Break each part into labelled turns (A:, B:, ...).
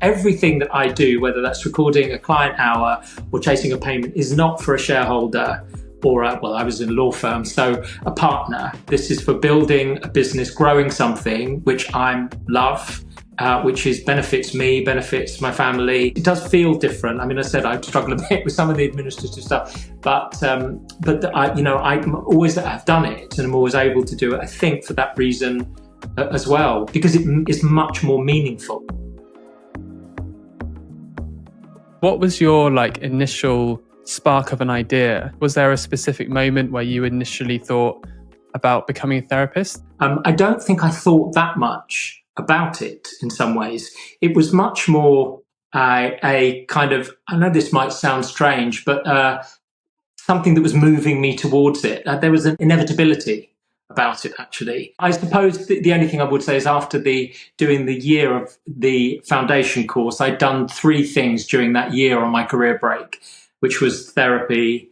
A: Everything that I do, whether that's recording a client hour or chasing a payment, is not for a shareholder or I was in a law firm, so a partner. This is for building a business, growing something which I love, which benefits me, benefits my family. It does feel different. I mean, I said I struggle a bit with some of the administrative stuff, but I always have done it, and I'm always able to do it. I think for that reason as well, because it is much more meaningful.
B: What was your initial spark of an idea? Was there a specific moment where you initially thought about becoming a therapist?
A: I don't think I thought that much about it in some ways. It was much more a kind of, I know this might sound strange, but something that was moving me towards it. There was an inevitability about it, actually. I suppose the only thing I would say is after doing the year of the foundation course, I'd done 3 things during that year on my career break, which was therapy,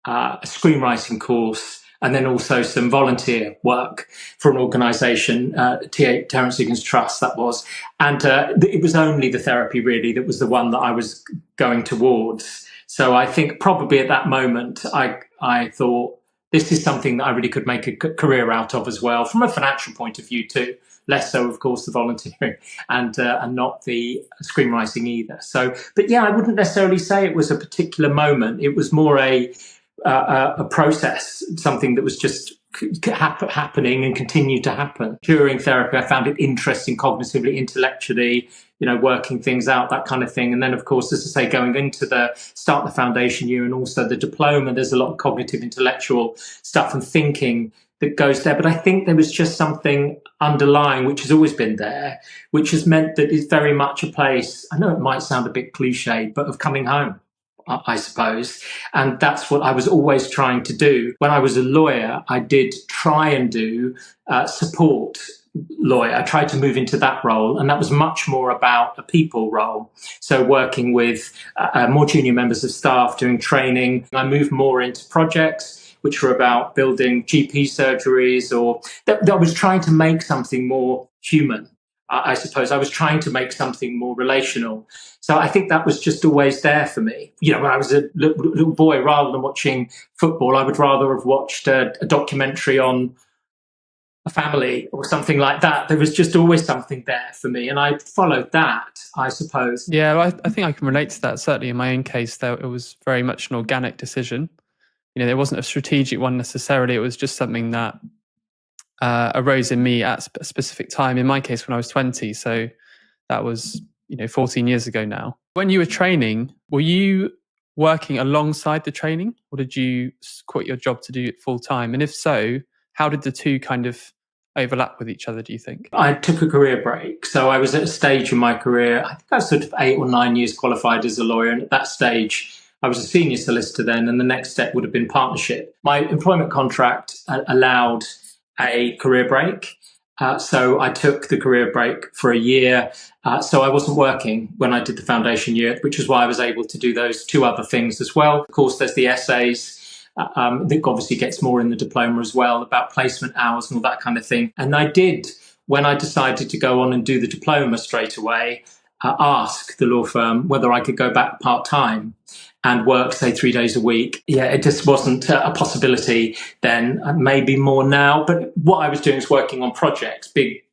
A: a screenwriting course, and then also some volunteer work for an organisation, Terence Higgins Trust, that was. And it was only the therapy, really, that was the one that I was going towards. So I think probably at that moment, I thought, this is something that I really could make a career out of as well, from a financial point of view too. Less so, of course, the volunteering and not the screenwriting either. So, but yeah, I wouldn't necessarily say it was a particular moment. It was more a process, something that was just happening and continued to happen. During therapy, I found it interesting cognitively, intellectually, working things out, that kind of thing. And then, of course, as I say, going into the foundation year and also the diploma, there's a lot of cognitive, intellectual stuff and thinking that goes there. But I think there was just something underlying, which has always been there, which has meant that it's very much a place, I know it might sound a bit cliched, but of coming home, I suppose. And that's what I was always trying to do. When I was a lawyer, I did try and do support lawyer. I tried to move into that role, and that was much more about a people role. So working with more junior members of staff, doing training. I moved more into projects, which were about building GP surgeries, or that I was trying to make something more human. I suppose I was trying to make something more relational. So I think that was just always there for me. When I was a little boy, rather than watching football, I would rather have watched a documentary on a family or something like that. There was just always something there for me, and I followed that, I suppose.
B: Yeah, well, I think I can relate to that. Certainly in my own case, though, it was very much an organic decision. There wasn't a strategic one necessarily. It was just something that arose in me at a specific time. In my case, when I was 20, so that was 14 years ago now. When you were training, were you working alongside the training, or did you quit your job to do it full time? And if so, how did the two kind of overlap with each other, do you think?
A: I took a career break. So I was at a stage in my career, I think I was sort of 8 or 9 years qualified as a lawyer. And at that stage, I was a senior solicitor then, and the next step would have been partnership. My employment contract allowed a career break. So I took the career break for a year. So I wasn't working when I did the foundation year, which is why I was able to do those 2 other things as well. Of course, there's the essays. That obviously gets more in the diploma as well, about placement hours and all that kind of thing. And I did, when I decided to go on and do the diploma straight away, ask the law firm whether I could go back part-time and work, say, 3 days a week. Yeah, it just wasn't a possibility then, maybe more now. But what I was doing is working on projects, big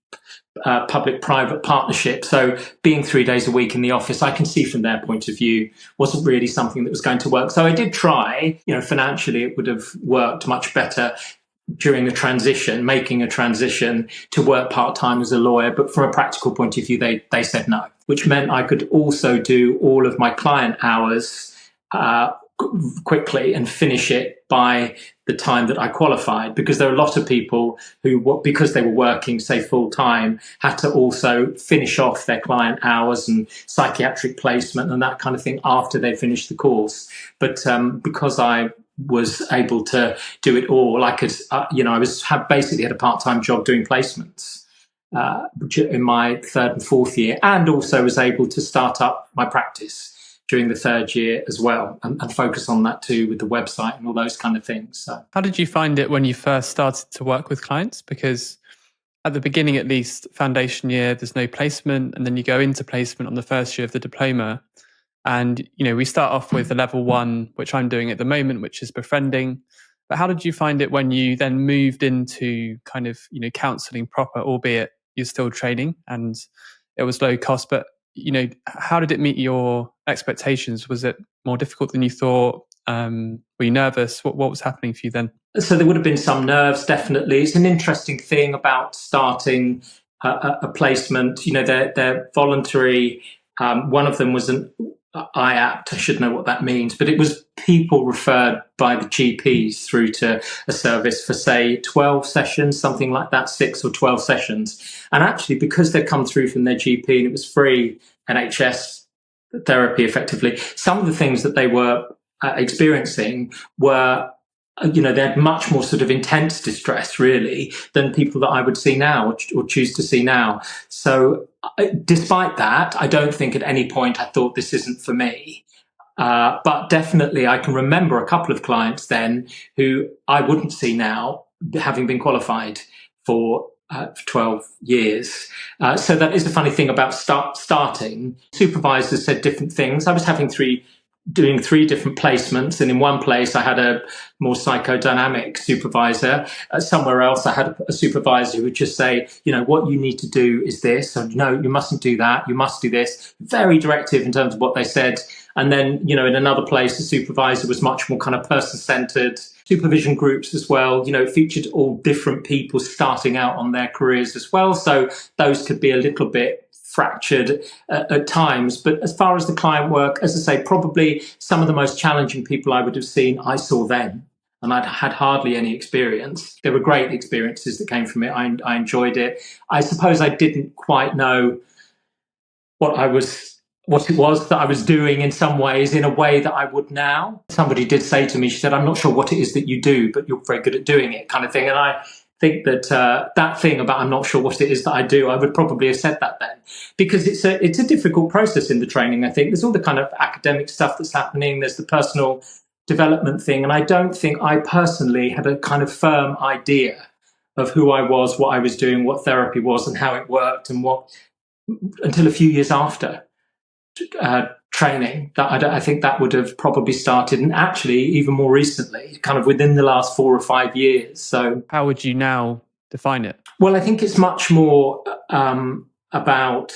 A: public-private partnership. So being 3 days a week in the office, I can see from their point of view, wasn't really something that was going to work. So I did try, financially it would have worked much better during the transition, making a transition to work part-time as a lawyer. But from a practical point of view, they said no, which meant I could also do all of my client hours quickly and finish it by the time that I qualified, because there are a lot of people who, because they were working, say, full time, had to also finish off their client hours and psychiatric placement and that kind of thing after they finished the course. But because I was able to do it all, I could, basically had a part-time job doing placements in my 3rd and 4th year, and also was able to start up my practice during the 3rd year as well, and focus on that too with the website and all those kind of things. So,
B: how did you find it when you first started to work with clients? Because at the beginning, at least, foundation year, there's no placement, and then you go into placement on the first year of the diploma. And, we start off with the level 1, which I'm doing at the moment, which is befriending. But how did you find it when you then moved into kind of, counselling proper, albeit you're still training and it was low cost, but, how did it meet your expectations? Was it more difficult than you thought? Were you nervous? What was happening for you then?
A: So there would have been some nerves, definitely. It's an interesting thing about starting a placement. They're voluntary. One of them was an IAPT. I should know what that means, but it was people referred by the GPs through to a service for, say, 12 sessions, something like that, 6 or 12 sessions. And actually, because they come through from their GP and it was free NHS therapy, effectively, some of the things that they were experiencing were, they had much more sort of intense distress, really, than people that I would see now or choose to see now. So despite that, I don't think at any point I thought this isn't for me. But definitely I can remember a couple of clients then who I wouldn't see now, having been qualified for 12 years. So that is the funny thing about starting. Supervisors said different things. I was doing 3 different placements, and in one place I had a more psychodynamic supervisor. Somewhere else I had a supervisor who would just say, what you need to do is this, or no, you mustn't do that, you must do this. Very directive in terms of what they said. And then, in another place, the supervisor was much more kind of person-centered. Supervision groups as well, featured all different people starting out on their careers as well. So those could be a little bit fractured at times. But as far as the client work, as I say, probably some of the most challenging people I would have seen, I saw then. And I'd had hardly any experience. There were great experiences that came from it. I enjoyed it. I suppose I didn't quite know what it was that I was doing in some ways, in a way that I would now. Somebody did say to me, she said, I'm not sure what it is that you do, but you're very good at doing it, kind of thing. And I think that that thing about I'm not sure what it is that I do, I would probably have said that then, because it's a difficult process in the training. I think there's all the kind of academic stuff that's happening. There's the personal development thing. And I don't think I personally had a kind of firm idea of who I was, what I was doing, what therapy was and how it worked, and until a few years after training. I think that would have probably started, and actually even more recently, kind of within the last 4 or 5 years. So
B: how would you now define it?
A: Well, I think it's much more about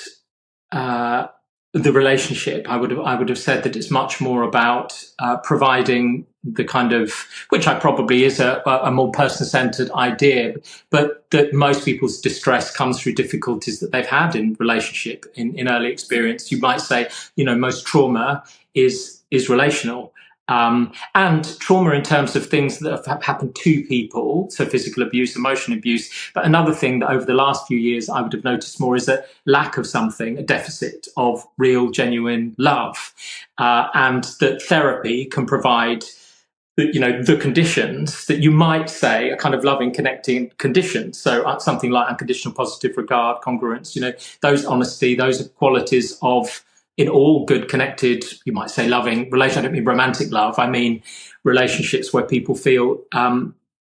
A: the relationship. I would have said that it's much more about providing the kind of, which I probably is a more person-centered idea, but that most people's distress comes through difficulties that they've had in relationship, in early experience. You might say, most trauma is relational. And trauma in terms of things that have happened to people, so physical abuse, emotional abuse. But another thing that over the last few years I would have noticed more is a lack of something, a deficit of real, genuine love. And that therapy can provide the conditions that you might say are kind of loving, connecting conditions. So something like unconditional positive regard, congruence, those honesty, those qualities of, in all good, connected, you might say loving relationship. I don't mean romantic love. I mean relationships where people feel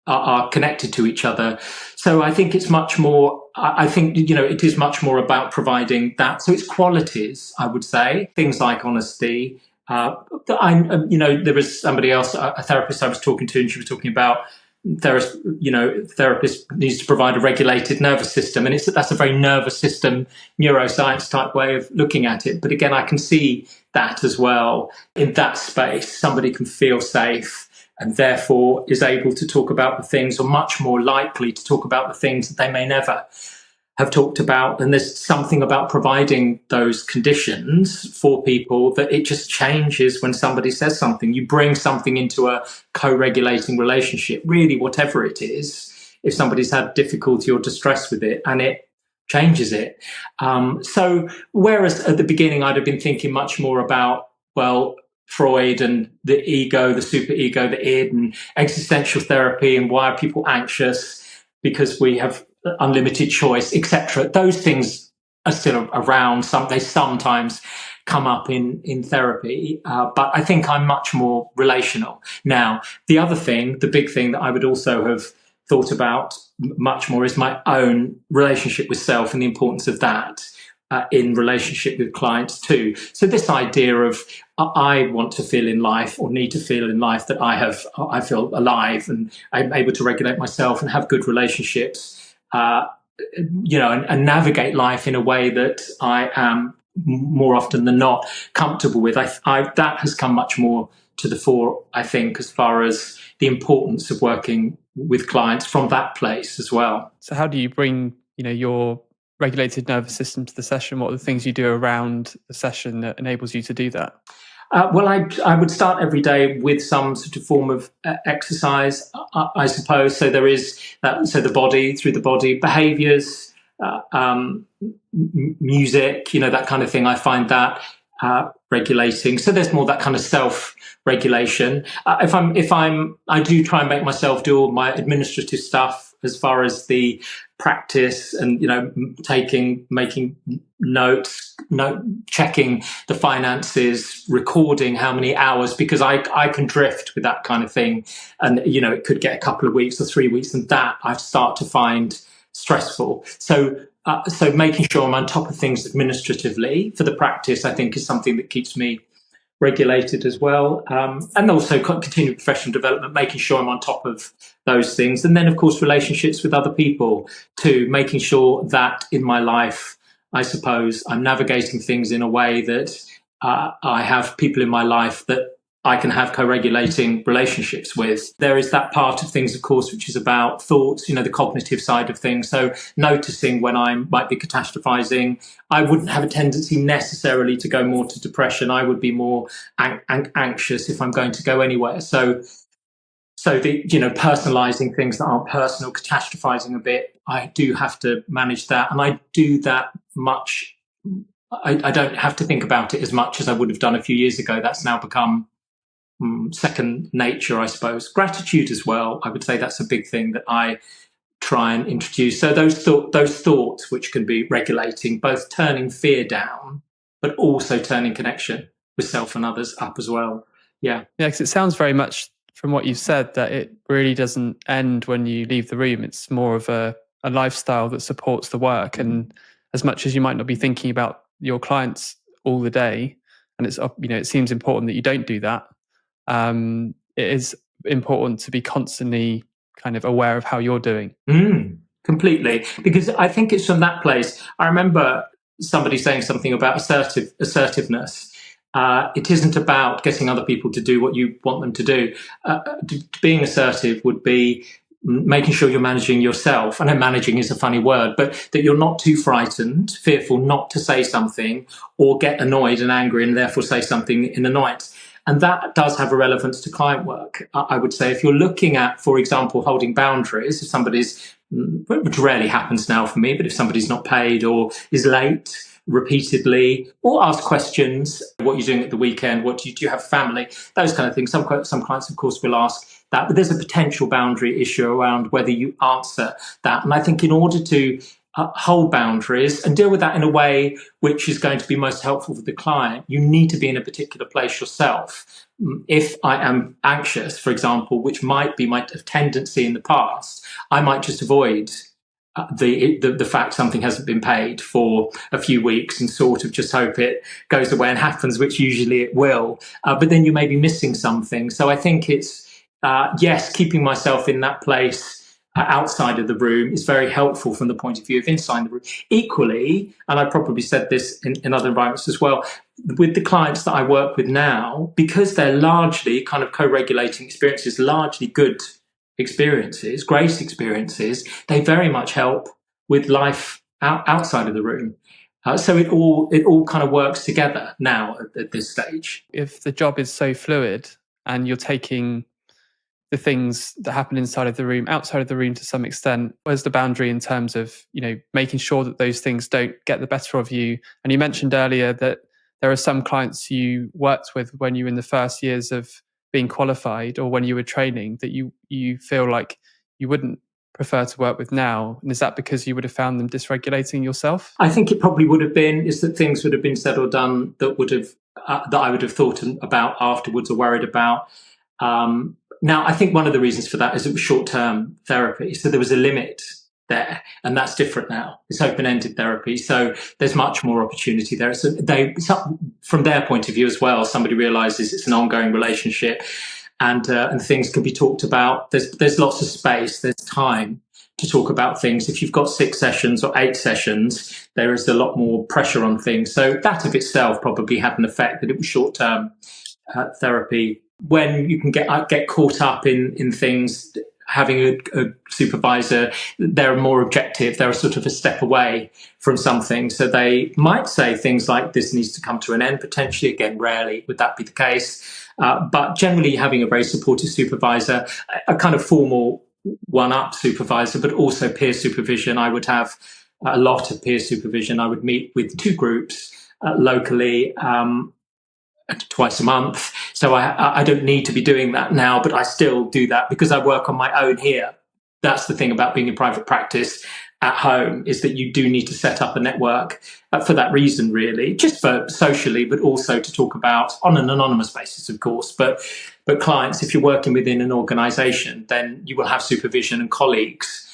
A: are connected to each other. So I think it's much more, it is much more about providing that. So it's qualities, I would say, things like honesty. There was somebody else, a therapist I was talking to, and she was talking about therapist needs to provide a regulated nervous system, and that's a very nervous system, neuroscience type way of looking at it. But again, I can see that as well. In that space, somebody can feel safe and therefore is able to talk about the things, or much more likely to talk about the things that they may never have talked about. And there's something about providing those conditions for people that it just changes when somebody says something. You bring something into a co-regulating relationship, really, whatever it is, if somebody's had difficulty or distress with it, and it changes it. So whereas at the beginning I'd have been thinking much more about, Freud and the ego, the superego, the id, and existential therapy, and why are people anxious? Because we have unlimited choice, etc. Those things are still around. They sometimes come up in therapy, but I think I'm much more relational now. The other thing, the big thing that I would also have thought about much more is my own relationship with self and the importance of that in relationship with clients too. So this idea of I want to feel in life or need to feel in life that I feel alive and I'm able to regulate myself and have good relationships, and navigate life in a way that I am more often than not comfortable with. That has come much more to the fore, I think, as far as the importance of working with clients from that place as well.
B: So how do you bring, your regulated nervous system to the session? What are the things you do around the session that enables you to do that?
A: Well, I would start every day with some sort of form of exercise, I suppose. So there is that, so through the body, behaviours, music, that kind of thing. I find that regulating. So there's more that kind of self-regulation. I do try and make myself do all my administrative stuff as far as the practice and making notes, checking the finances, recording how many hours, because I can drift with that kind of thing, and it could get a couple of weeks or 3 weeks, and that I start to find stressful. So making sure I'm on top of things administratively for the practice, I think, is something that keeps me regulated as well. And also continued professional development, making sure I'm on top of those things. And then, of course, relationships with other people too, making sure that in my life, I suppose, I'm navigating things in a way that I have people in my life that I can have co-regulating relationships with. There is that part of things, of course, which is about thoughts, the cognitive side of things. So noticing when I might be catastrophizing. I wouldn't have a tendency necessarily to go more to depression. I would be more anxious if I'm going to go anywhere. So the, personalizing things that aren't personal, catastrophizing a bit, I do have to manage that. And I do that much. I don't have to think about it as much as I would have done a few years ago. That's now become second nature, I suppose. Gratitude as well. I would say that's a big thing that I try and introduce. So those thoughts, which can be regulating, both turning fear down, but also turning connection with self and others up as well. Yeah.
B: Yeah, because it sounds very much from what you've said that it really doesn't end when you leave the room. It's more of a lifestyle that supports the work. And as much as you might not be thinking about your clients all the day, and it's, it seems important that you don't do that. It is important to be constantly kind of aware of how you're doing.
A: Completely. Because I think it's from that place. I remember somebody saying something about assertiveness. It isn't about getting other people to do what you want them to do. Being assertive would be making sure you're managing yourself. I know managing is a funny word, but that you're not too frightened, fearful not to say something or get annoyed and angry and therefore say something in annoyance. And that does have a relevance to client work. I would say if you're looking at, for example, holding boundaries, if somebody's, which rarely happens now for me, but if somebody's not paid or is late repeatedly, or ask questions, what you're doing at the weekend, do you have family, those kind of things. Some clients, of course, will ask that, but there's a potential boundary issue around whether you answer that. And I think in order to hold boundaries and deal with that in a way which is going to be most helpful for the client, you need to be in a particular place yourself. If I am anxious, for example, which might be my tendency in the past, I might just avoid the fact something hasn't been paid for a few weeks and sort of just hope it goes away and happens, which usually it will. But then you may be missing something. So I think it's, yes, keeping myself in that place outside of the room is very helpful from the point of view of inside the room. Equally, and I probably said this in other environments as well, with the clients that I work with now, because they're largely kind of co-regulating experiences, largely good experiences, great experiences, they very much help with life outside of the room. So it all kind of works together now at this stage.
B: If the job is so fluid and you're taking the things that happen inside of the room, outside of the room to some extent, where's the boundary in terms of, making sure that those things don't get the better of you? And you mentioned earlier that there are some clients you worked with when you were in the first years of being qualified or when you were training that you feel like you wouldn't prefer to work with now. And is that because you would have found them dysregulating yourself?
A: I think it probably would have been, is that things would have been said or done that would have that I would have thought about afterwards or worried about. Now, I think one of the reasons for that is it was short-term therapy. So there was a limit there, and that's different now. It's open-ended therapy. So there's much more opportunity there. So from their point of view as well, somebody realizes it's an ongoing relationship, and things can be talked about. There's lots of space. There's time to talk about things. If you've got 6 sessions or 8 sessions, there is a lot more pressure on things. So that of itself probably had an effect, that it was short-term therapy. When you can get caught up in things, having a supervisor, they're more objective. They're sort of a step away from something. So they might say things like, this needs to come to an end potentially. Again, rarely would that be the case. But generally having a very supportive supervisor, a kind of formal one-up supervisor, but also peer supervision. I would have a lot of peer supervision. I would meet with 2 groups locally, twice a month. So I don't need to be doing that now, but I still do that because I work on my own here. That's the thing about being in private practice at home, is that you do need to set up a network for that reason, really, just for socially, but also to talk about on an anonymous basis, of course. But clients, if you're working within an organization, then you will have supervision and colleagues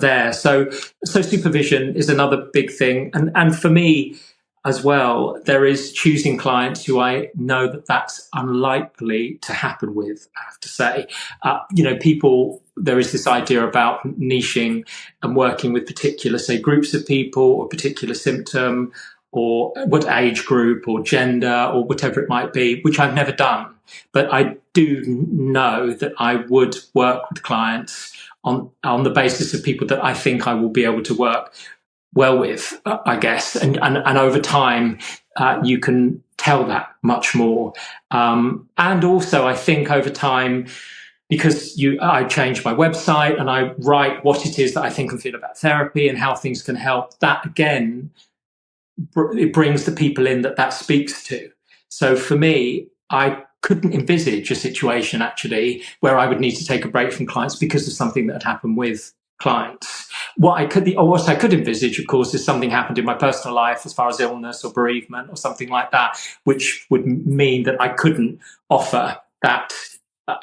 A: there. So supervision is another big thing. And for me, as well, there is choosing clients who I know that that's unlikely to happen with, I have to say. People, there is this idea about niching and working with particular, say, groups of people or particular symptom or what age group or gender or whatever it might be, which I've never done. But I do know that I would work with clients on the basis of people that I think I will be able to work well with, I guess, and over time you can tell that much more. And also, I think over time, because I change my website and I write what it is that I think and feel about therapy and how things can help. That again, it brings the people in that speaks to. So for me, I couldn't envisage a situation actually where I would need to take a break from clients because of something that had happened with clients. What I could envisage, of course, is something happened in my personal life as far as illness or bereavement or something like that, which would mean that I couldn't offer that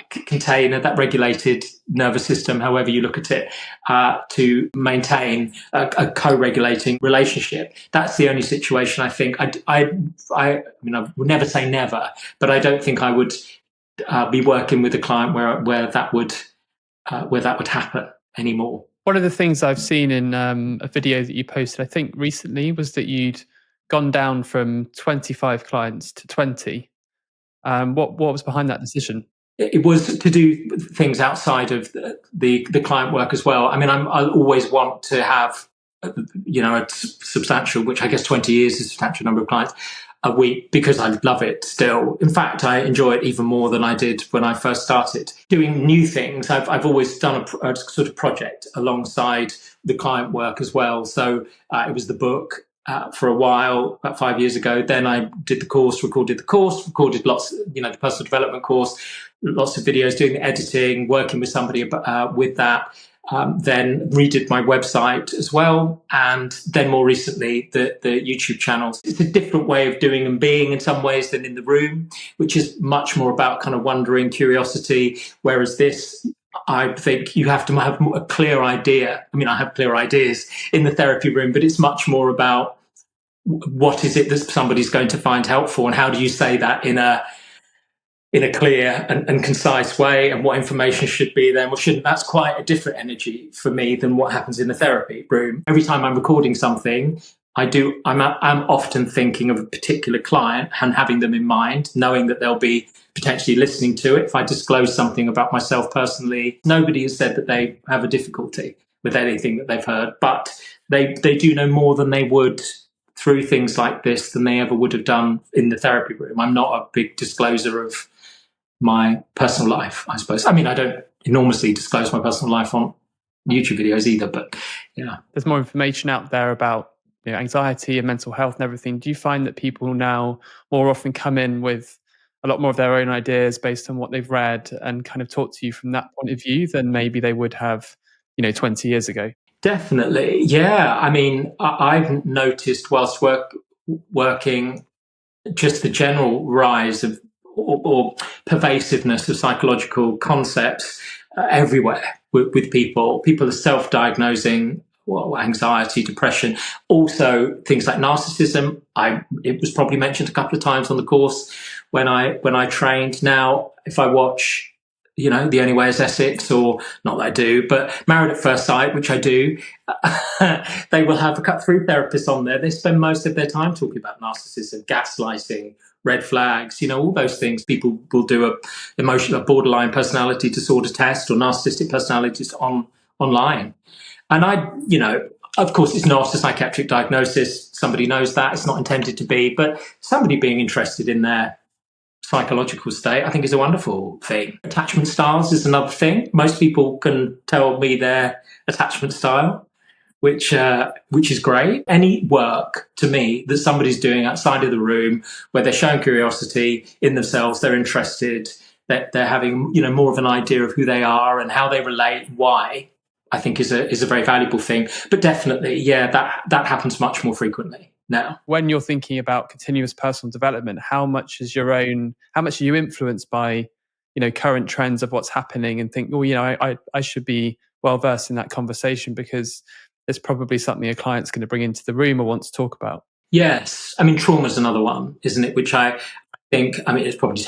A: container, that regulated nervous system, however you look at it, to maintain a co-regulating relationship. That's the only situation I think. I would never say never, but I don't think I would be working with a client where that would happen anymore.
B: One of the things I've seen in a video that you posted, I think recently, was that you'd gone down from 25 clients to 20. What was behind that decision?
A: It was to do things outside of the client work as well. I mean, I always want to have, a substantial, which I guess 20 years is a substantial number of clients a week, because I love it still. In fact, I enjoy it even more than I did when I first started doing new things. I've always done a sort of project alongside the client work as well. So it was the book for a while, about 5 years ago. Then I did the course, recorded lots, the personal development course, lots of videos, doing the editing, working with somebody with that. Then redid my website as well, and then more recently the YouTube channels. It's a different way of doing and being in some ways than in the room, which is much more about kind of wondering, curiosity, whereas this, I think you have to have a clear idea. I mean, I have clear ideas in the therapy room, but it's much more about what is it that somebody's going to find helpful, and how do you say that in a clear and concise way, and what information should be there and what shouldn't. That's quite a different energy for me than what happens in the therapy room. Every time I'm recording something, I'm often thinking of a particular client and having them in mind, knowing that they'll be potentially listening to it. If I disclose something about myself personally, nobody has said that they have a difficulty with anything that they've heard, but they do know more than they would through things like this than they ever would have done in the therapy room. I'm not a big disclosure of my personal life, I suppose. I mean, I don't enormously disclose my personal life on YouTube videos either, but yeah.
B: There's more information out there about anxiety and mental health and everything. Do you find that people now more often come in with a lot more of their own ideas based on what they've read and kind of talk to you from that point of view than maybe they would have, 20 years ago?
A: Definitely, yeah. I mean, I've noticed whilst working just the general rise of or pervasiveness of psychological concepts everywhere with people. People are self-diagnosing anxiety, depression, also things like narcissism. It was probably mentioned a couple of times on the course when I trained. Now, if I watch, The Only Way is Essex, or not that I do, but Married at First Sight, which I do, they will have three therapists on there. They spend most of their time talking about narcissism, gaslighting, red flags, all those things. People will do a borderline personality disorder test or narcissistic personalities online. And of course, it's not a psychiatric diagnosis. Somebody knows that. It's not intended to be, but somebody being interested in their psychological state, I think, is a wonderful thing. Attachment styles is another thing. Most people can tell me their attachment style, which is great. Any work, to me, that somebody's doing outside of the room, where they're showing curiosity in themselves, they're interested, that they're having more of an idea of who they are and how they relate, why, I think is a very valuable thing. But definitely, that happens much more frequently now.
B: When you're thinking about continuous personal development, how much are you influenced by, current trends of what's happening, and think, I should be well versed in that conversation because it's probably something a client's going to bring into the room or want to talk about?
A: Yes. I mean, trauma is another one, isn't it? Which I think, it's probably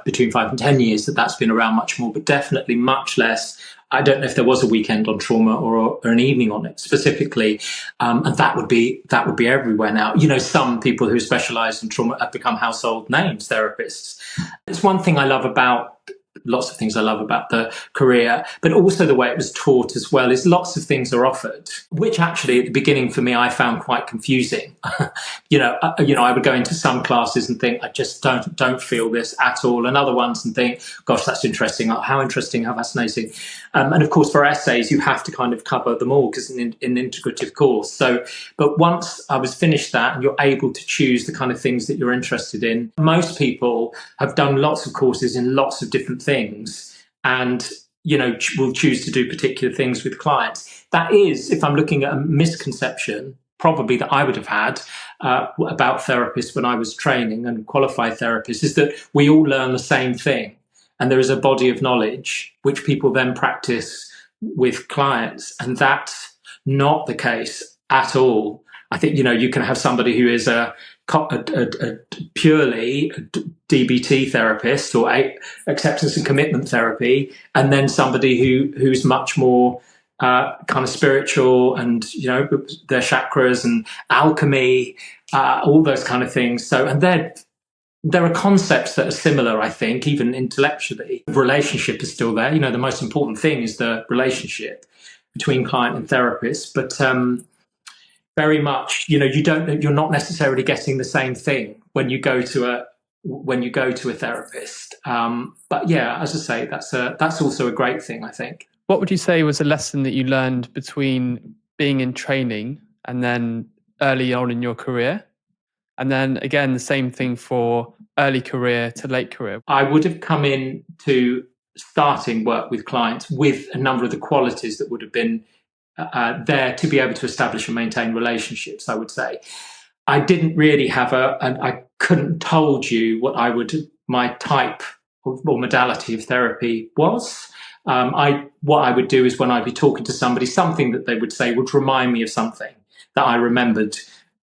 A: between 5 and 10 years that's been around much more, but definitely much less. I don't know if there was a weekend on trauma or an evening on it specifically, and that would be everywhere now. Some people who specialise in trauma have become household names, therapists. It's one thing I love about. Lots of things I love about the career, but also the way it was taught as well, is lots of things are offered, which actually at the beginning for me, I found quite confusing. I would go into some classes and think, I just don't feel this at all. And other ones and think, gosh, that's interesting. How interesting, how fascinating. And of course, for essays, you have to kind of cover them all because it's an integrative course. So, but once I was finished that and you're able to choose the kind of things that you're interested in, most people have done lots of courses in lots of different things and will choose to do particular things with clients. That is, if I'm looking at a misconception probably that I would have had about therapists when I was training and qualified therapists, is that we all learn the same thing and there is a body of knowledge which people then practice with clients, and that's not the case at all. I think you can have somebody who is a purely DBT therapist or acceptance and commitment therapy, and then somebody who's much more kind of spiritual and their chakras and alchemy, all those kind of things. So, and there are concepts that are similar, I think, even intellectually. The relationship is still there. The most important thing is the relationship between client and therapist, but very much, you're not necessarily getting the same thing when you go to a therapist. But yeah, as I say, that's also a great thing, I think.
B: What would you say was a lesson that you learned between being in training and then early on in your career? And then again, the same thing for early career to late career.
A: I would have come in to starting work with clients with a number of the qualities that would have been there to be able to establish and maintain relationships, I would say. I didn't really have I couldn't told you what my type or modality of therapy was. What I would do is when I'd be talking to somebody, something that they would say would remind me of something that I remembered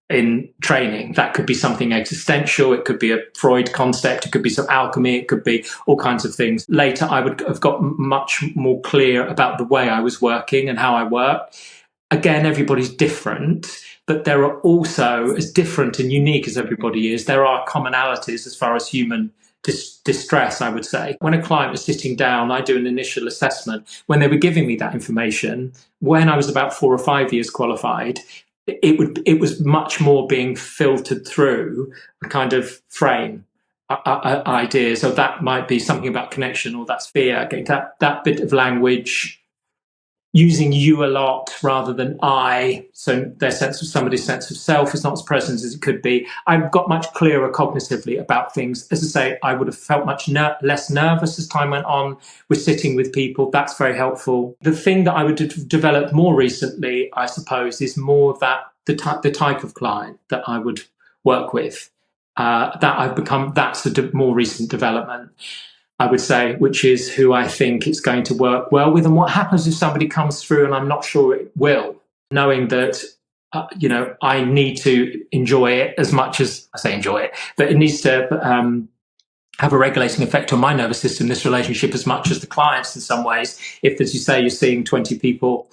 A: in training. That could be something existential, it could be a Freud concept, it could be some alchemy, it could be all kinds of things. Later, I would have got much more clear about the way I was working and how I worked. Again, everybody's different, but there are also, as different and unique as everybody is, there are commonalities as far as human distress, I would say. When a client was sitting down, I do an initial assessment. When they were giving me that information, when I was about 4 or 5 years qualified, it was much more being filtered through a kind of frame ideas. So that might be something about connection, or that's fear, getting that bit of language, using you a lot rather than I. So somebody's sense of self is not as present as it could be. I've got much clearer cognitively about things. As I say, I would have felt much less nervous as time went on with sitting with people. That's very helpful. The thing that I would have developed more recently, I suppose, is more that the type of client that I would work with. that's a more recent development, I would say, which is who I think it's going to work well with. And what happens if somebody comes through and I'm not sure it will, knowing that, I need to enjoy it as much as I say enjoy it, but it needs to have a regulating effect on my nervous system, this relationship, as much as the clients in some ways. If, as you say, you're seeing 20 people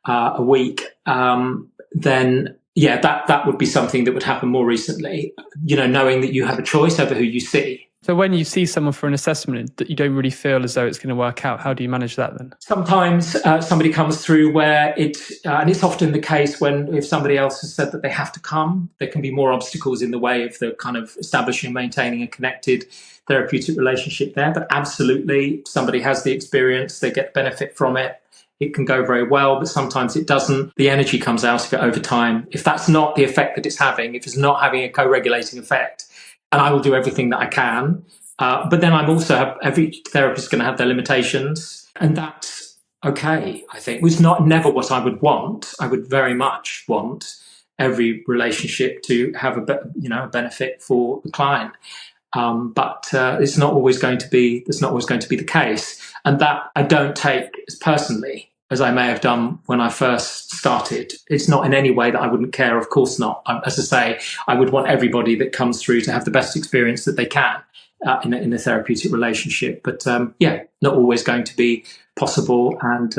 A: a week, then yeah, that would be something that would happen more recently, knowing that you have a choice over who you see.
B: So when you see someone for an assessment that you don't really feel as though it's going to work out, how do you manage that then?
A: Sometimes somebody comes through where and it's often the case if somebody else has said that they have to come, there can be more obstacles in the way of the kind of establishing and maintaining a connected therapeutic relationship there. But absolutely, somebody has the experience, they get benefit from it. It can go very well, but sometimes it doesn't. The energy comes out of it over time. If that's not the effect that it's having, if it's not having a co-regulating effect, and I will do everything that I can. But then every therapist is going to have their limitations, and that's okay, I think. It's never what I would want. I would very much want every relationship to have a benefit for the client. But it's not always going to be the case. And that I don't take as personally as I may have done when I first started. It's not in any way that I wouldn't care, of course not. As I say, I would want everybody that comes through to have the best experience that they can in a therapeutic relationship. But not always going to be possible, and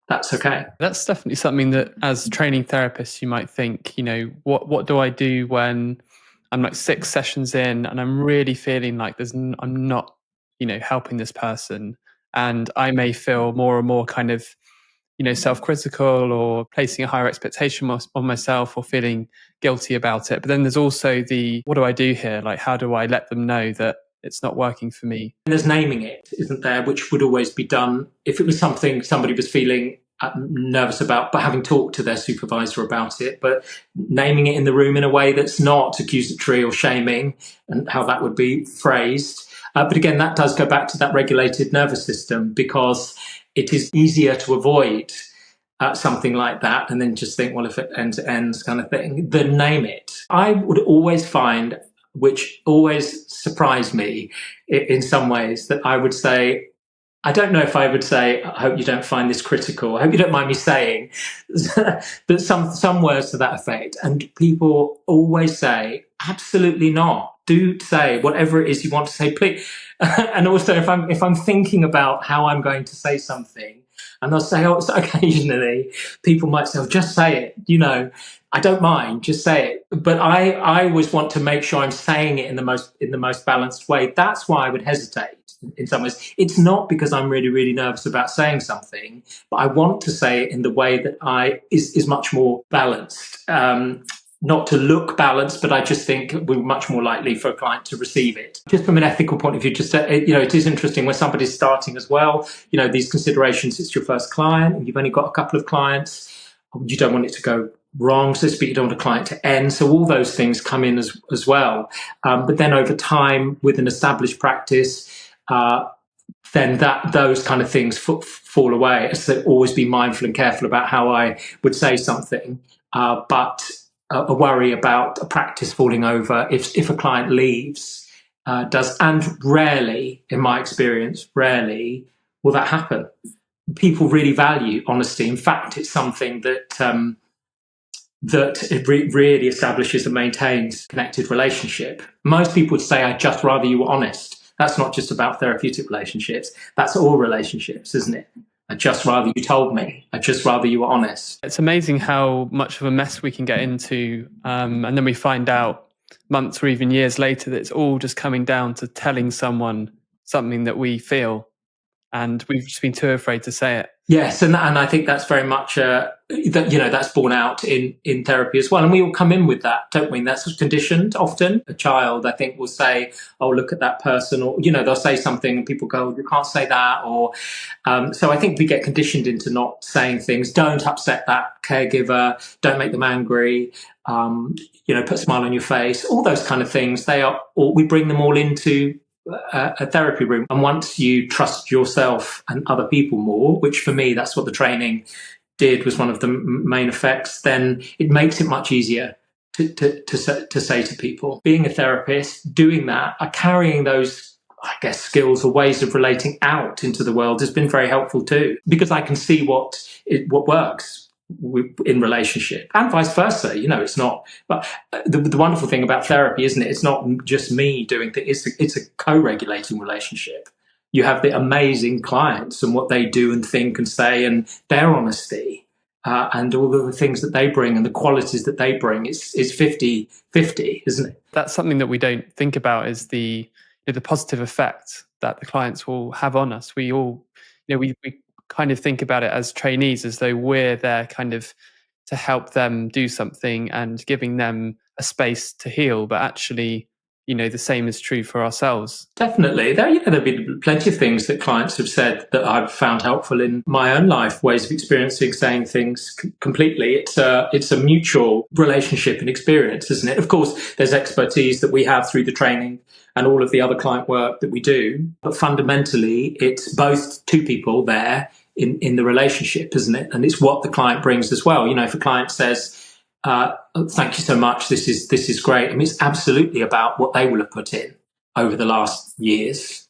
A: that's okay.
B: That's definitely something that as training therapists, you might think, what do I do when I'm like 6 sessions in and I'm really feeling like I'm not, helping this person. And I may feel more and more kind of, self-critical or placing a higher expectation on myself or feeling guilty about it. But then there's also what do I do here? Like, how do I let them know that it's not working for me?
A: And there's naming it, isn't there? Which would always be done if it was something somebody was feeling nervous about, but having talked to their supervisor about it, but naming it in the room in a way that's not accusatory or shaming, and how that would be phrased. But again, that does go back to that regulated nervous system, because it is easier to avoid something like that and then just think, well, if it ends kind of thing, than name it. I would always find, which always surprised me in some ways, that I would say, I don't know if I would say, I hope you don't find this critical. I hope you don't mind me saying, but some words to that effect. And people always say, absolutely not. Do say whatever it is you want to say, please. And also, if I'm thinking about how I'm going to say something, and they'll say, so occasionally people might say, just say it. I don't mind, just say it. But I always want to make sure I'm saying it in the most balanced way. That's why I would hesitate. In some ways, it's not because I'm really, really nervous about saying something, but I want to say it in the way that is much more balanced. Not to look balanced, but I just think we're much more likely for a client to receive it. Just from an ethical point of view, it is interesting when somebody's starting as well. These considerations. It's your first client, and you've only got a couple of clients. You don't want it to go wrong, so to speak. You don't want a client to end. So all those things come in as well. But then over time, with an established practice, then those kind of things fall away. So always be mindful and careful about how I would say something, but a worry about a practice falling over if a client leaves does, and rarely, in my experience, rarely will that happen. People really value honesty. In fact, it's something that it really establishes and maintains connected relationship. Most people would say, I'd just rather you were honest. That's not just about therapeutic relationships. That's all relationships, isn't it? I'd just rather you told me. I'd just rather you were honest.
B: It's amazing how much of a mess we can get into. And then we find out months or even years later that it's all just coming down to telling someone something that we feel. And we've just been too afraid to say it.
A: Yes, and I think that's very much that's borne out in therapy as well. And we all come in with that, don't we? And that's conditioned often. A child, I think, will say, "Oh, look at that person," or they'll say something, and people go, "You can't say that." Or so I think we get conditioned into not saying things. Don't upset that caregiver. Don't make them angry. Put a smile on your face. All those kind of things. We bring them all into a therapy room. And once you trust yourself and other people more, which for me, that's what the training did, was one of the main effects, then it makes it much easier to say to people. Being a therapist, doing that, carrying those, I guess, skills or ways of relating out into the world has been very helpful too, because I can see what works in relationship and vice versa. It's not, but the wonderful thing about therapy, isn't it? It's not just me doing things. It's a co-regulating relationship. You have the amazing clients and what they do and think and say and their honesty. And all of the things that they bring and the qualities that they bring, it's 50-50, isn't it?
B: That's something that we don't think about, is the positive effect that the clients will have on us. We all, we kind of think about it as trainees, as though we're there kind of to help them do something and giving them a space to heal. But actually, the same is true for ourselves.
A: Definitely. There've been plenty of things that clients have said that I've found helpful in my own life, ways of experiencing, saying things completely. It's a mutual relationship and experience, isn't it? Of course, there's expertise that we have through the training and all of the other client work that we do. But fundamentally, it's both two people there in the relationship, isn't it? And it's what the client brings as well. If a client says, thank you so much, this is great. I mean, it's absolutely about what they will have put in over the last years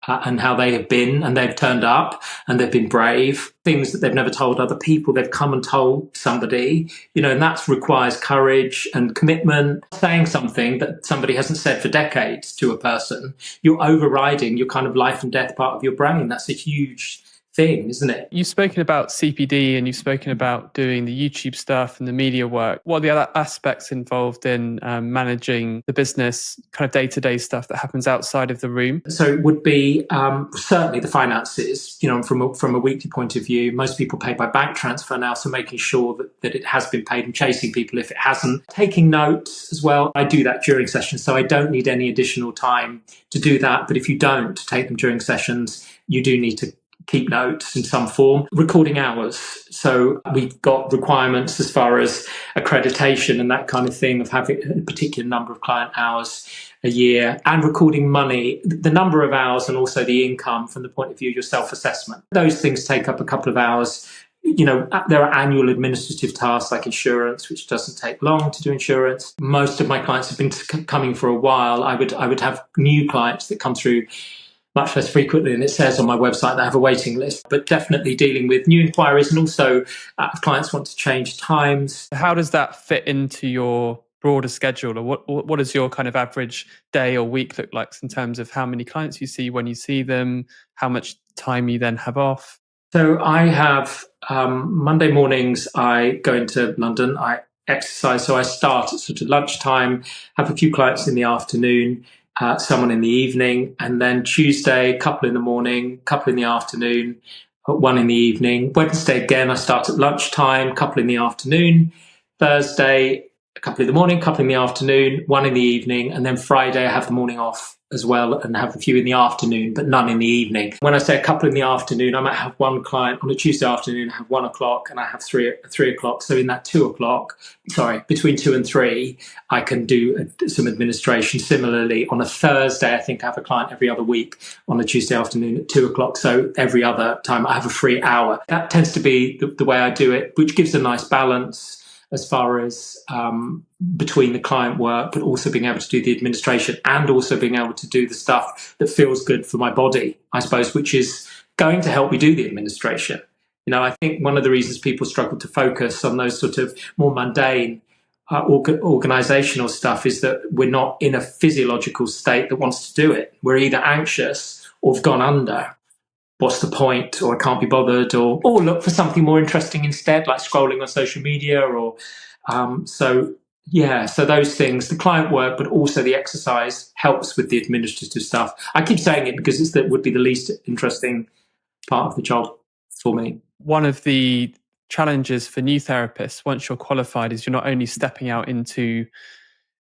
A: and how they have been, and they've turned up and they've been brave, things that they've never told other people, they've come and told somebody, and that requires courage and commitment. Saying something that somebody hasn't said for decades to a person, you're overriding your kind of life and death part of your brain. That's a huge thing, isn't it?
B: You've spoken about CPD and you've spoken about doing the YouTube stuff and the media work. What are the other aspects involved in managing the business, kind of day-to-day stuff that happens outside of the room?
A: So it would be certainly the finances, from a weekly point of view. Most people pay by bank transfer now, so making sure that it has been paid and chasing people if it hasn't. Taking notes as well. I do that during sessions, so I don't need any additional time to do that. But if you don't take them during sessions, you do need to keep notes in some form. Recording hours. So we've got requirements as far as accreditation and that kind of thing, of having a particular number of client hours a year, and recording money, the number of hours and also the income from the point of view of your self-assessment. Those things take up a couple of hours. There are annual administrative tasks like insurance, which doesn't take long to do insurance. Most of my clients have been coming for a while. I would have new clients that come through much less frequently, and it says on my website that I have a waiting list, but definitely dealing with new inquiries, and also if clients want to change times.
B: How does that fit into your broader schedule, or what does your kind of average day or week look like in terms of how many clients you see, when you see them, how much time you then have off?
A: So I have Monday mornings, I go into London, I exercise, so I start at sort of lunchtime, have a few clients in the afternoon, someone in the evening, and then Tuesday, a couple in the morning, a couple in the afternoon, one in the evening. Wednesday, again, I start at lunchtime, a couple in the afternoon. Thursday, a couple in the morning, a couple in the afternoon, one in the evening. And then Friday, I have the morning off as well and have a few in the afternoon, but none in the evening. When I say a couple in the afternoon, I might have one client on a Tuesday afternoon, I have 1 o'clock, and I have three o'clock. So in that 2 o'clock, between 2 and 3, I can do some administration. Similarly, on a Thursday, I think I have a client every other week on a Tuesday afternoon at 2 o'clock. So every other time I have a free hour. That tends to be the way I do it, which gives a nice balance as far as between the client work, but also being able to do the administration and also being able to do the stuff that feels good for my body, I suppose, which is going to help me do the administration. I think one of the reasons people struggle to focus on those sort of more mundane organizational stuff is that we're not in a physiological state that wants to do it. We're either anxious or have gone under. What's the point? Or I can't be bothered, or look for something more interesting instead, like scrolling on social media, or so those things, the client work, but also the exercise helps with the administrative stuff. I keep saying it because that would be the least interesting part of the job for me.
B: One of the challenges for new therapists, once you're qualified, is you're not only stepping out into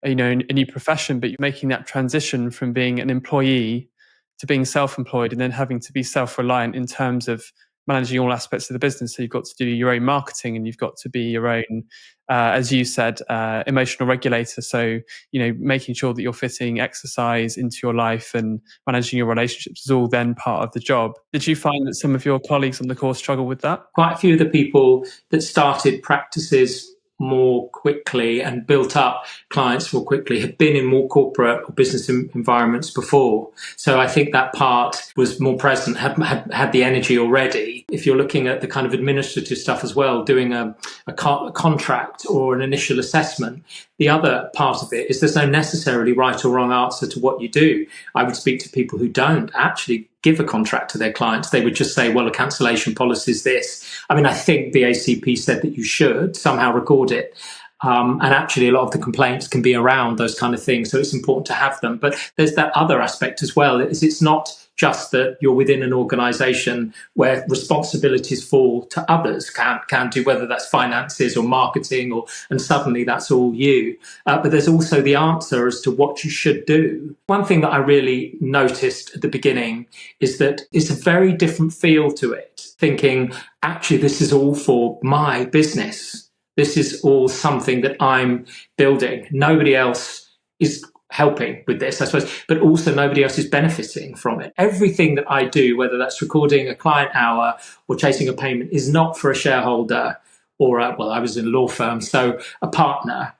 B: a new profession, but you're making that transition from being an employee to being self-employed, and then having to be self-reliant in terms of managing all aspects of the business. So you've got to do your own marketing, and you've got to be your own, as you said, emotional regulator. So, making sure that you're fitting exercise into your life and managing your relationships is all then part of the job. Did you find that some of your colleagues on the course struggle with that?
A: Quite a few of the people that started practices more quickly and built up clients more quickly had been in more corporate or business environments before. So I think that part was more present, had the energy already. If you're looking at the kind of administrative stuff as well, doing a contract or an initial assessment, the other part of it is there's no necessarily right or wrong answer to what you do. I would speak to people who don't actually give a contract to their clients. They would just say, well, a cancellation policy is this. I mean, I think the ACP said that you should somehow record it. And actually, a lot of the complaints can be around those kind of things. So it's important to have them. But there's that other aspect as well. It's not just that you're within an organization where responsibilities fall to others, can do, whether that's finances or marketing, and suddenly that's all you. But there's also the answer as to what you should do. One thing that I really noticed at the beginning is that it's a very different feel to it, thinking, actually, this is all for my business. This is all something that I'm building. Nobody else is helping with this, I suppose, but also nobody else is benefiting from it. Everything that I do, whether that's recording a client hour or chasing a payment, is not for a shareholder or, I was in a law firm, so a partner.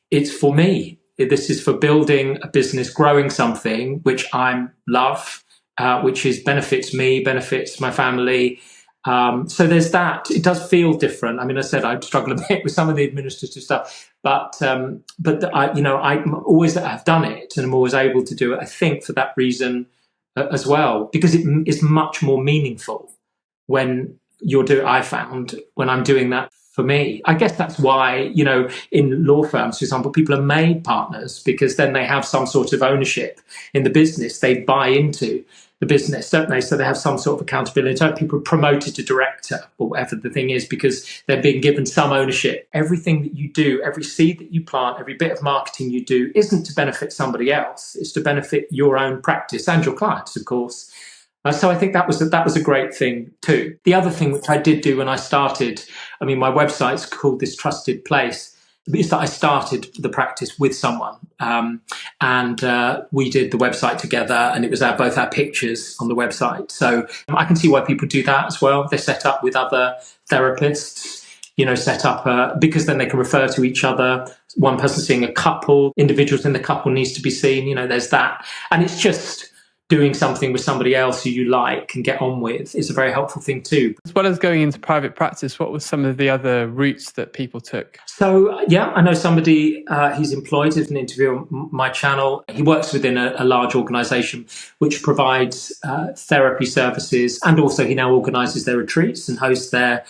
A: It's for me. This is for building a business, growing something which I love, which benefits me, benefits my family. So there's that. It does feel different. I mean, I said I struggle a bit with some of the administrative stuff, but I always have done it, and I'm always able to do it. I think for that reason as well, because it is much more meaningful when I found when I'm doing that for me. I guess that's why, in law firms, for example, people are made partners, because then they have some sort of ownership in the business. They buy into the business, don't they? So they have some sort of accountability. People are promoted to director or whatever the thing is, because they're being given some ownership. Everything that you do, every seed that you plant, every bit of marketing you do isn't to benefit somebody else. It's to benefit your own practice and your clients, of course. So I think that was a great thing too. The other thing which I did do when I started, I mean, my website's called This Trusted Place, is that I started the practice with someone, and we did the website together, and it was both our pictures on the website. So I can see why people do that as well. They set up with other therapists, set up because then they can refer to each other. One person seeing a couple, individuals in the couple needs to be seen. There's that, and it's just doing something with somebody else who you like and get on with is a very helpful thing too.
B: As well as going into private practice, what were some of the other routes that people took?
A: So, I know somebody, he's employed as an interviewer on my channel. He works within a large organisation which provides therapy services, and also he now organises their retreats and hosts their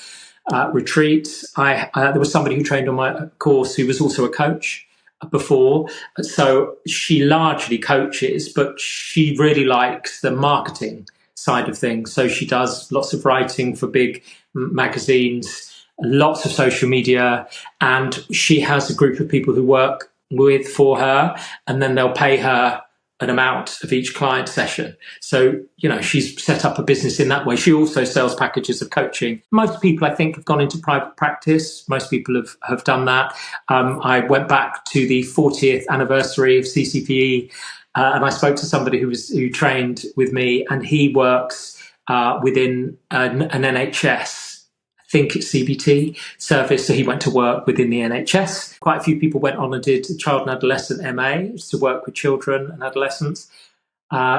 A: retreats. There was somebody who trained on my course who was also a coach before, so she largely coaches, but she really likes the marketing side of things. So she does lots of writing for big magazines, lots of social media, and she has a group of people who work for her, and then they'll pay her an amount of each client session. So, she's set up a business in that way. She also sells packages of coaching. Most people, I think, have gone into private practice. Most people have done that. I went back to the 40th anniversary of CCPE, and I spoke to somebody who trained with me, and he works within an NHS, I think it's CBT service. So he went to work within the NHS. Quite a few people went on and did child and adolescent MA to work with children and adolescents.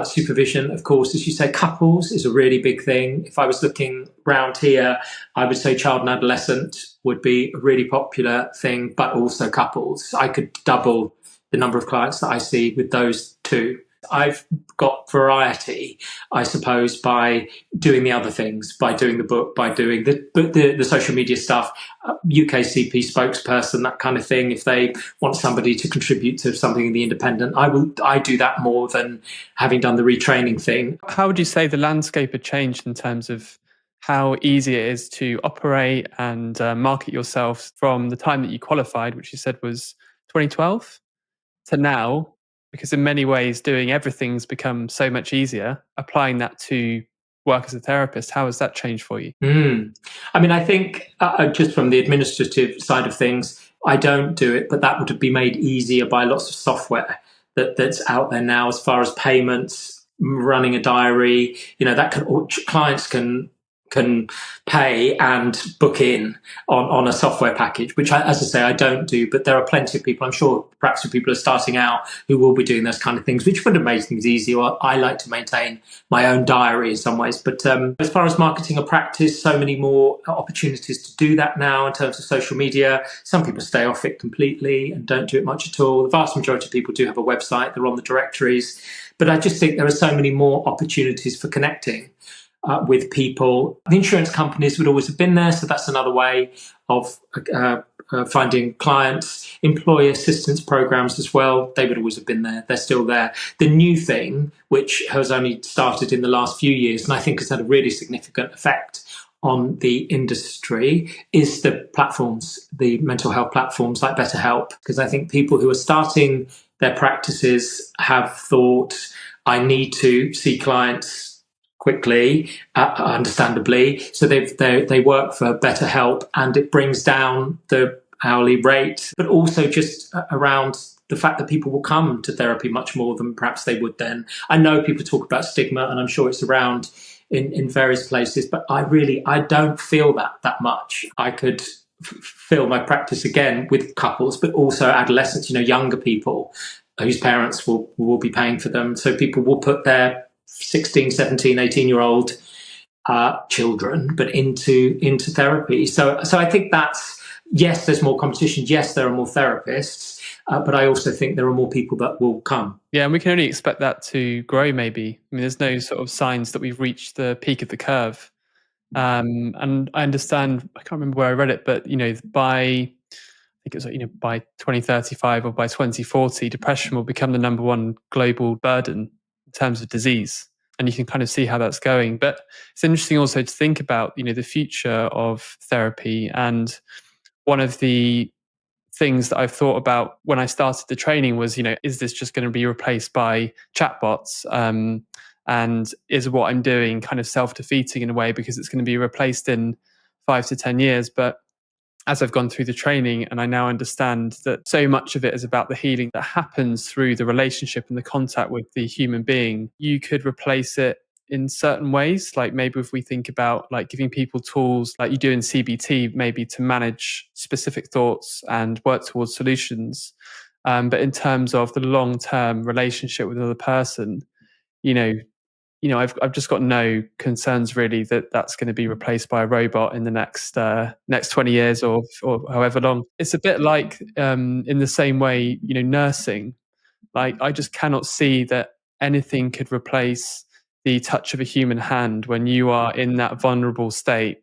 A: Supervision, of course, as you say, couples is a really big thing. If I was looking around here, I would say child and adolescent would be a really popular thing, but also couples. I could double the number of clients that I see with those two. I've got variety, I suppose, by doing the other things, by doing the book, by doing the social media stuff, UKCP spokesperson, that kind of thing. If they want somebody to contribute to something in the independent, I do that more than having done the retraining thing.
B: How would you say the landscape had changed in terms of how easy it is to operate and market yourself from the time that you qualified, which you said was 2012, to now? Because in many ways, doing everything's become so much easier. Applying that to work as a therapist, how has that changed for you?
A: I mean, I think just from the administrative side of things, I don't do it, but that would be made easier by lots of software that's out there now, as far as payments, running a diary. That clients can can pay and book in on a software package, which, as I say, I don't do, but there are plenty of people, I'm sure perhaps if people are starting out, who will be doing those kind of things, which would have made things easier. I like to maintain my own diary in some ways. But as far as marketing a practice, so many more opportunities to do that now in terms of social media. Some people stay off it completely and don't do it much at all. The vast majority of people do have a website, they're on the directories. But I just think there are so many more opportunities for connecting with people. The insurance companies would always have been there, so that's another way of finding clients. Employee assistance programs as well, they would always have been there. They're still there. The new thing, which has only started in the last few years, and I think has had a really significant effect on the industry, is the platforms, the mental health platforms like BetterHelp, because I think people who are starting their practices have thought, I need to see clients quickly, understandably. So they work for BetterHelp, and it brings down the hourly rate, but also just around the fact that people will come to therapy much more than perhaps they would then. I know people talk about stigma, and I'm sure it's around in various places, but I don't feel that much. I could fill my practice again with couples, but also adolescents, younger people whose parents will be paying for them. So people will put their 16, 17, 18-year-old children, but into therapy. So I think that's, yes, there's more competition. Yes, there are more therapists, but I also think there are more people that will come.
B: Yeah, and we can only expect that to grow, maybe. I mean, there's no sort of signs that we've reached the peak of the curve. And I understand, I can't remember where I read it, but, by 2035 or by 2040, depression will become the number one global burden in terms of disease. And you can kind of see how that's going. But it's interesting also to think about, the future of therapy. And one of the things that I've thought about when I started the training was, is this just going to be replaced by chatbots? And is what I'm doing kind of self-defeating in a way because it's going to be replaced in 5 to 10 years? But as I've gone through the training and I now understand that so much of it is about the healing that happens through the relationship and the contact with the human being, you could replace it in certain ways. Like maybe if we think about like giving people tools like you do in CBT, maybe to manage specific thoughts and work towards solutions. But in terms of the long-term relationship with another person, I've just got no concerns really that that's going to be replaced by a robot in the next 20 years or however long. It's a bit like in the same way, nursing. Like I just cannot see that anything could replace the touch of a human hand when you are in that vulnerable state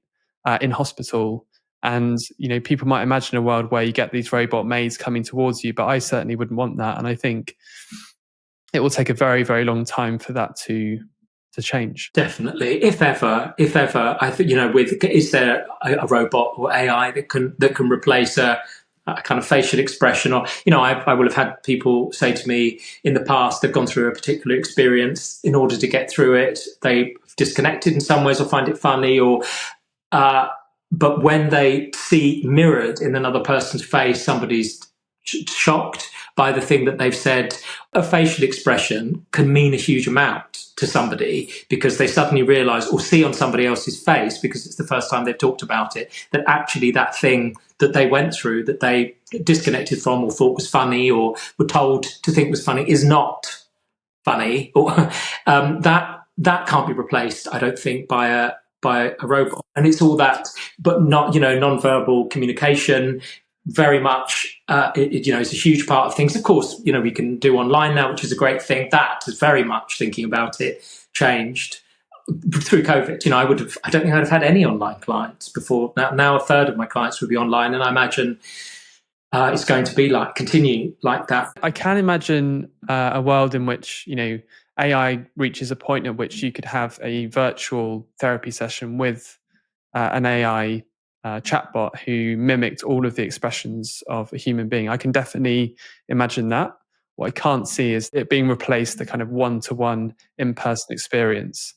B: in hospital. And people might imagine a world where you get these robot maids coming towards you, but I certainly wouldn't want that. And I think it will take a very, very long time for that to change.
A: Definitely, if ever, I think is there a robot or AI that can replace a kind of facial expression? Or I will have had people say to me in the past they've gone through a particular experience. In order to get through it, they've disconnected in some ways or find it funny, or but when they see mirrored in another person's face, somebody's shocked by the thing that they've said. A facial expression can mean a huge amount to somebody because they suddenly realize or see on somebody else's face, because it's the first time they've talked about it, that actually that thing that they went through, that they disconnected from or thought was funny or were told to think was funny, is not funny. Or that can't be replaced, I don't think, by a robot. And it's all that, but not, non-verbal communication. Very much, it's a huge part of things. Of course, we can do online now, which is a great thing. That is very much, thinking about it, changed through COVID. I don't think I'd have had any online clients before. Now a third of my clients would be online, and I imagine it's going to continue like that.
B: I can imagine a world in which AI reaches a point at which you could have a virtual therapy session with an AI chatbot who mimicked all of the expressions of a human being. I can definitely imagine that. What I can't see is it being replaced the kind of one-to-one in-person experience.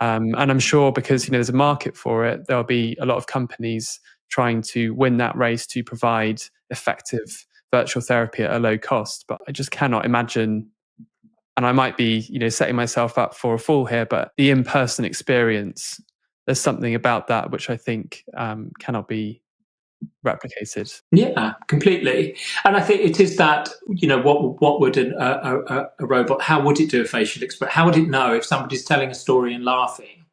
B: And I'm sure because there's a market for it, there'll be a lot of companies trying to win that race to provide effective virtual therapy at a low cost. But I just cannot imagine, and I might be setting myself up for a fall here, but the in-person experience there's something about that which I think cannot be replicated.
A: Yeah, completely. And I think it is that, what would a robot, how would it do a facial expression? How would it know if somebody's telling a story and laughing?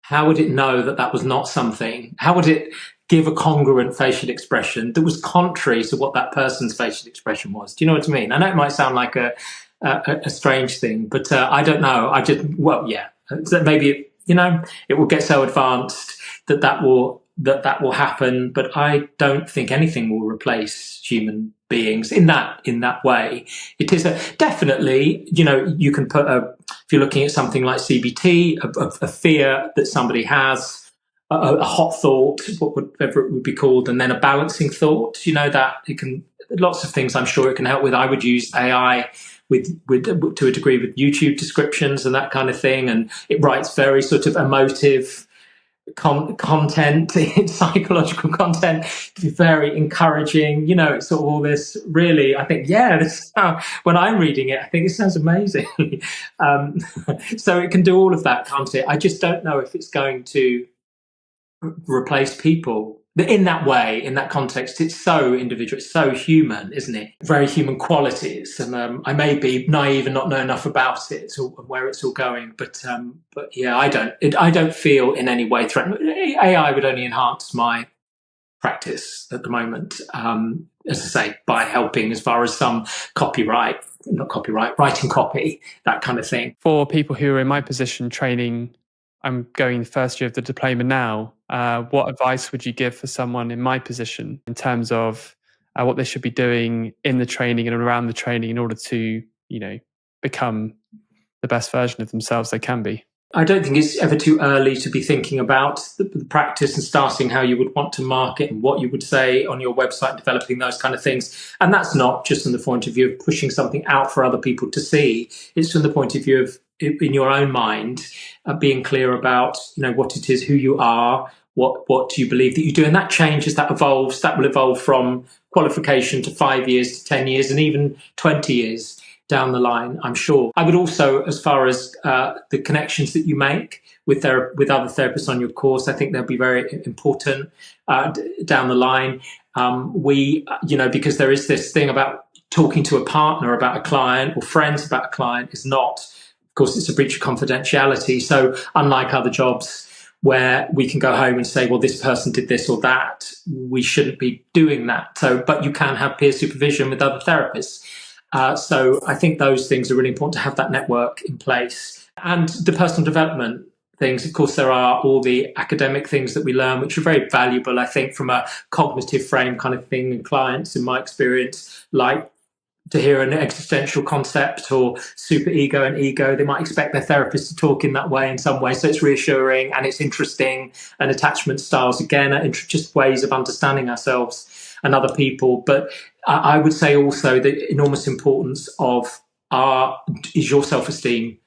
A: How would it know that that was not something? How would it give a congruent facial expression that was contrary to what that person's facial expression was? Do you know what I mean? I know it might sound like a strange thing, but I don't know. So maybe, it will get so advanced that will happen, but I don't think anything will replace human beings in that way. It is definitely, you can put if you're looking at something like CBT, a fear that somebody has, a hot thought, whatever it would be called, and then a balancing thought, that it can, lots of things I'm sure it can help with. I would use AI to a degree with YouTube descriptions and that kind of thing, and it writes very sort of emotive content, psychological content, to be very encouraging. It's sort of all this really, I think, when I'm reading it, I think it sounds amazing. So it can do all of that, can't it? I just don't know if it's going to replace people in that way, in that context. It's so individual, it's so human, isn't it? Very human qualities. And I may be naive and not know enough about it or where it's all going, but yeah, I don't feel in any way threatened. AI would only enhance my practice at the moment, as I say, by helping as far as some writing copy, that kind of thing.
B: For people who are in my position training, I'm going the first year of the diploma now. What advice would you give for someone in my position in terms of what they should be doing in the training and around the training in order to, become the best version of themselves they can be?
A: I don't think it's ever too early to be thinking about the practice and starting how you would want to market and what you would say on your website, developing those kind of things. And that's not just from the point of view of pushing something out for other people to see. It's from the point of view of, in your own mind, being clear about, what it is, who you are, what do you believe that you do. And that changes, that evolves, that will evolve from qualification to 5 years to 10 years and even 20 years down the line, I'm sure. I would also, as far as the connections that you make with other therapists on your course, I think they'll be very important down the line. Because there is this thing about talking to a partner about a client or friends about a client is not, of course, it's a breach of confidentiality. So unlike other jobs where we can go home and say, well, this person did this or that, we shouldn't be doing that. But you can have peer supervision with other therapists. So I think those things are really important, to have that network in place. And the personal development things, of course, there are all the academic things that we learn, which are very valuable, I think, from a cognitive frame kind of thing. And clients, in my experience, like to hear an existential concept or super ego and ego. They might expect their therapist to talk in that way in some way. So it's reassuring and it's interesting. And attachment styles, again, are just ways of understanding ourselves and other people. But I would say also the enormous importance of is your self-esteem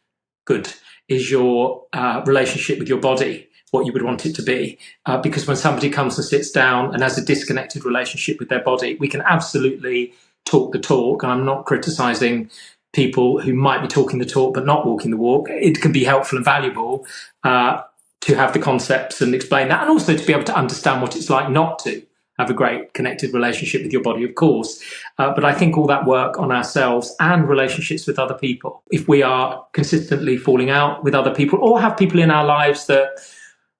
A: good? Is your relationship with your body what you would want it to be? Because when somebody comes and sits down and has a disconnected relationship with their body, we can absolutely talk the talk. And I'm not criticizing people who might be talking the talk but not walking the walk. It can be helpful and valuable to have the concepts and explain that, and also to be able to understand what it's like not to have a great connected relationship with your body, of course. But I think all that work on ourselves and relationships with other people, if we are consistently falling out with other people or have people in our lives that,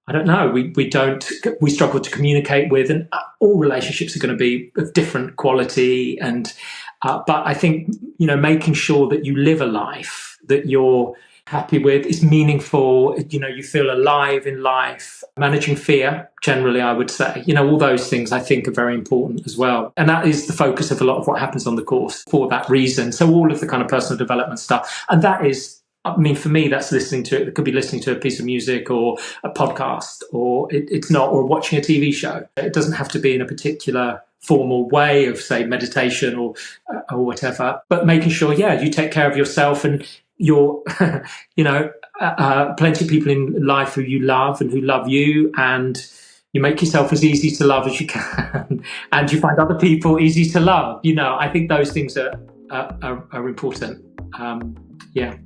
A: I don't know, we struggle to communicate with, and all relationships are going to be of different quality. And but I think, making sure that you live a life that you're happy with, is meaningful, you feel alive in life. Managing fear, generally, I would say, all those things I think are very important as well. And that is the focus of a lot of what happens on the course for that reason. So all of the kind of personal development stuff. And that is, for me, that's it could be listening to a piece of music or a podcast, or it's not, or watching a TV show. It doesn't have to be in a particular formal way of, say, meditation or whatever, but making sure, you take care of yourself, and you're, plenty of people in life who you love and who love you, and you make yourself as easy to love as you can, and you find other people easy to love. I think those things are important. Yeah.